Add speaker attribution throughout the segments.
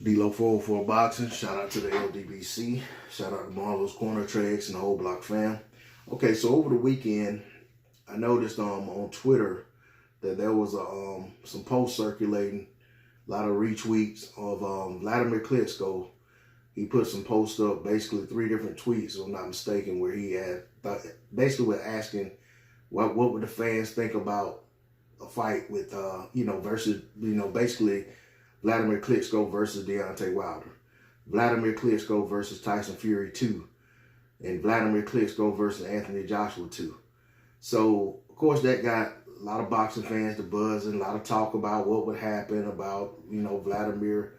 Speaker 1: D-Lo 404 Boxing. Shout out to the LDBC. Shout out to Marlo's Corner Trades and the whole block fam. Okay, so over the weekend, I noticed on Twitter that there was some posts circulating, a lot of retweets of Wladimir Klitschko. He put some posts up, basically 3 different tweets, if I'm not mistaken, where he had basically was asking what would the fans think about a fight with versus basically Wladimir Klitschko versus Deontay Wilder, Wladimir Klitschko versus Tyson Fury 2, and Wladimir Klitschko versus Anthony Joshua 2. So, of course, that got a lot of boxing fans to buzzing, a lot of talk about what would happen, about, Wladimir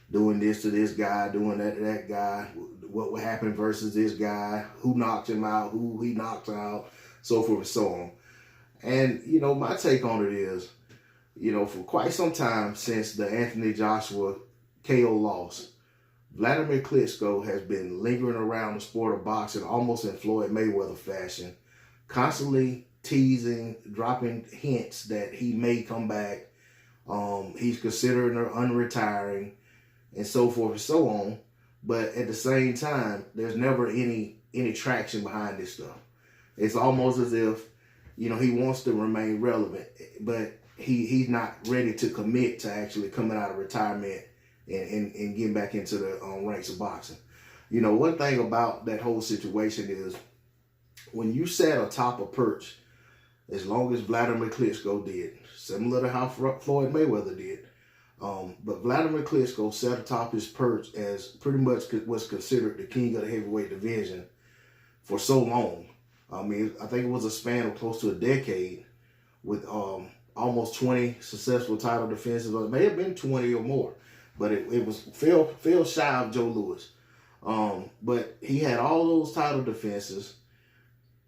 Speaker 1: doing this to this guy, doing that to that guy, what would happen versus this guy, who knocked him out, who he knocked out, so forth and so on. And, my take on it is, for quite some time since the Anthony Joshua KO loss, Wladimir Klitschko has been lingering around the sport of boxing almost in Floyd Mayweather fashion, constantly teasing, dropping hints that he may come back. He's considering unretiring and so forth and so on. But at the same time, there's never any traction behind this stuff. It's almost as if, he wants to remain relevant, but he's not ready to commit to actually coming out of retirement and getting back into the ranks of boxing. One thing about that whole situation is when you sat atop a perch, as long as Wladimir Klitschko did, similar to how Floyd Mayweather did, but Wladimir Klitschko sat atop his perch as pretty much was considered the king of the heavyweight division for so long. I mean, I think it was a span of close to a decade with almost 20 successful title defenses. It may have been 20 or more, but it was fell shy of Joe Louis. But he had all those title defenses,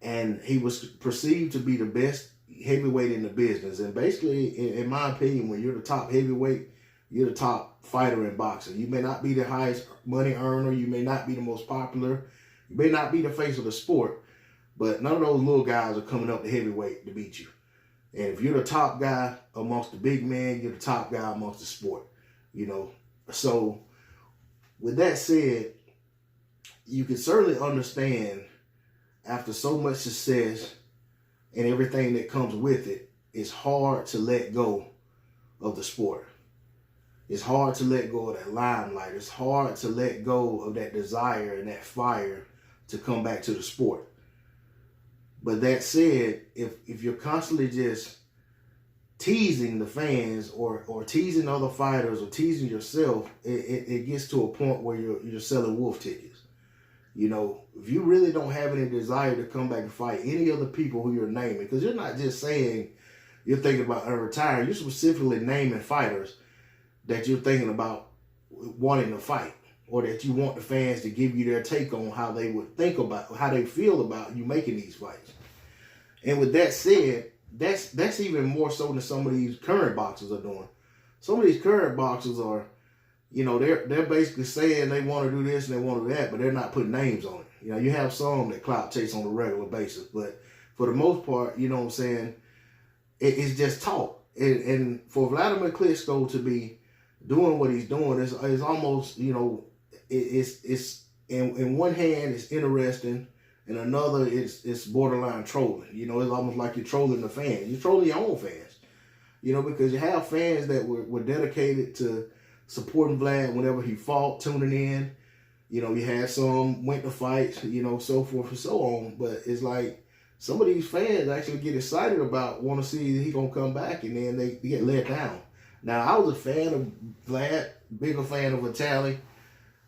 Speaker 1: and he was perceived to be the best heavyweight in the business. And basically, in my opinion, when you're the top heavyweight, you're the top fighter in boxing. You may not be the highest money earner. You may not be the most popular. You may not be the face of the sport. But none of those little guys are coming up to heavyweight to beat you. And if you're the top guy amongst the big men, you're the top guy amongst the sport. So with that said, you can certainly understand, after so much success and everything that comes with it, it's hard to let go of the sport. It's hard to let go of that limelight. It's hard to let go of that desire and that fire to come back to the sport. But that said, if you're constantly just teasing the fans or teasing other fighters or teasing yourself, it gets to a point where you're selling wolf tickets. If you really don't have any desire to come back and fight any of the people who you're naming, because you're not just saying you're thinking about retiring, you're specifically naming fighters that you're thinking about wanting to fight, or that you want the fans to give you their take on how they would think about, how they feel about you making these fights. And with that said, that's even more so than some of these current boxers are doing. Some of these current boxers are, they're basically saying they want to do this and they want to do that, but they're not putting names on it. You have some that clout chase on a regular basis, but for the most part, it's just talk. And for Wladimir Klitschko to be doing what he's doing, is almost, it's in one hand it's interesting, and another it's borderline trolling. It's almost like you're trolling the fans. You're trolling your own fans, because you have fans that were dedicated to supporting Vlad whenever he fought, tuning in. You had some went to fights, so forth and so on. But it's like some of these fans actually get excited about, want to see he gonna come back, and then they get let down. Now, I was a fan of Vlad, bigger fan of Vitaly.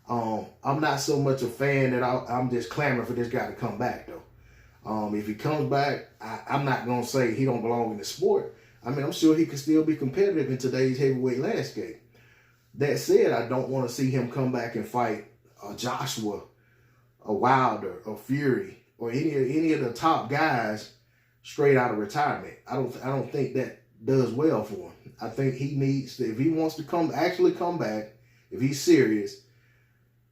Speaker 1: I'm not so much a fan that I'm just clamoring for this guy to come back, though. If he comes back, I'm not going to say he don't belong in the sport. I mean, I'm sure he can still be competitive in today's heavyweight landscape. That said, I don't want to see him come back and fight a Joshua, a Wilder, a Fury, or any of the top guys straight out of retirement. I don't think that does well for him. I think he needs to, if he wants to come back, if he's serious,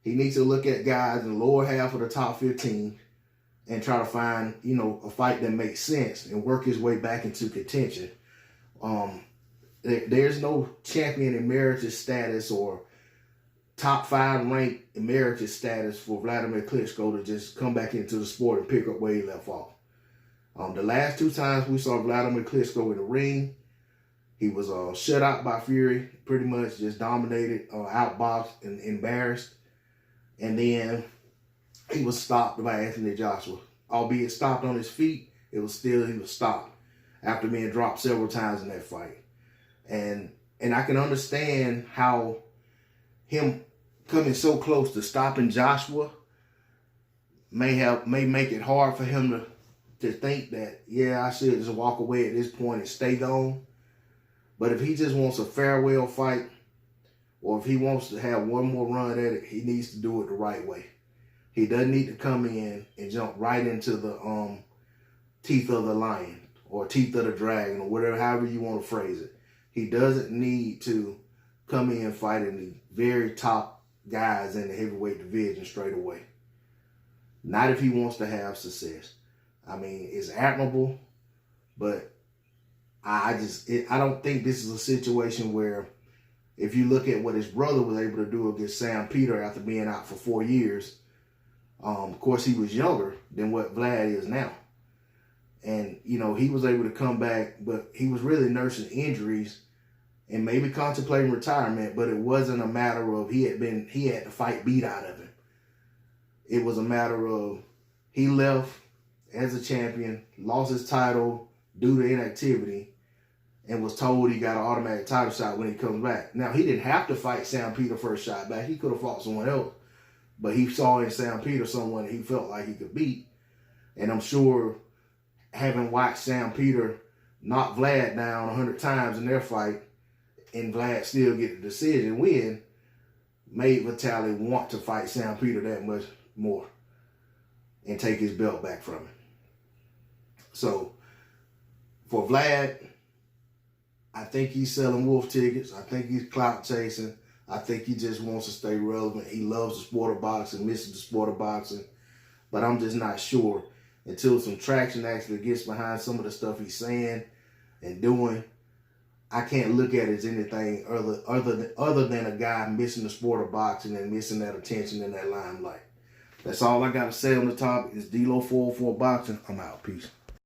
Speaker 1: he needs to look at guys in the lower half of the top 15 and try to find, a fight that makes sense and work his way back into contention. There's no champion emeritus status or top 5 ranked emeritus status for Wladimir Klitschko to just come back into the sport and pick up where he left off. The last 2 times we saw Wladimir Klitschko in the ring, he was shut out by Fury, pretty much just dominated, outboxed and embarrassed. And then he was stopped by Anthony Joshua. Albeit stopped on his feet, he was stopped after being dropped several times in that fight. And I can understand how him coming so close to stopping Joshua may make it hard for him to think that, yeah, I should just walk away at this point and stay gone. But if he just wants a farewell fight, or if he wants to have one more run at it, he needs to do it the right way. He doesn't need to come in and jump right into the teeth of the lion or teeth of the dragon or whatever, however you want to phrase it. He doesn't need to come in fighting the very top guys in the heavyweight division straight away. Not if he wants to have success. I mean, it's admirable, but I don't think this is a situation where, if you look at what his brother was able to do against Sam Peter after being out for 4 years, of course he was younger than what Vlad is now. And, you know, he was able to come back, but he was really nursing injuries and maybe contemplating retirement, but it wasn't a matter of he had the fight beat out of him. It was a matter of he left as a champion, lost his title due to inactivity, and was told he got an automatic title shot when he comes back. Now, he didn't have to fight Sam Peter first shot back. He could have fought someone else, but he saw in Sam Peter someone he felt like he could beat. And I'm sure, having watched Sam Peter knock Vlad down 100 times in their fight, and Vlad still get the decision win, made Vitaly want to fight Sam Peter that much more and take his belt back from him. So, for Vlad, I think he's selling wolf tickets. I think he's clout chasing. I think he just wants to stay relevant. He loves the sport of boxing, misses the sport of boxing. But I'm just not sure until some traction actually gets behind some of the stuff he's saying and doing. I can't look at it as anything other than a guy missing the sport of boxing and missing that attention and that limelight. That's all I got to say on the topic. It's D-Lo 404 Boxing. I'm out. Peace.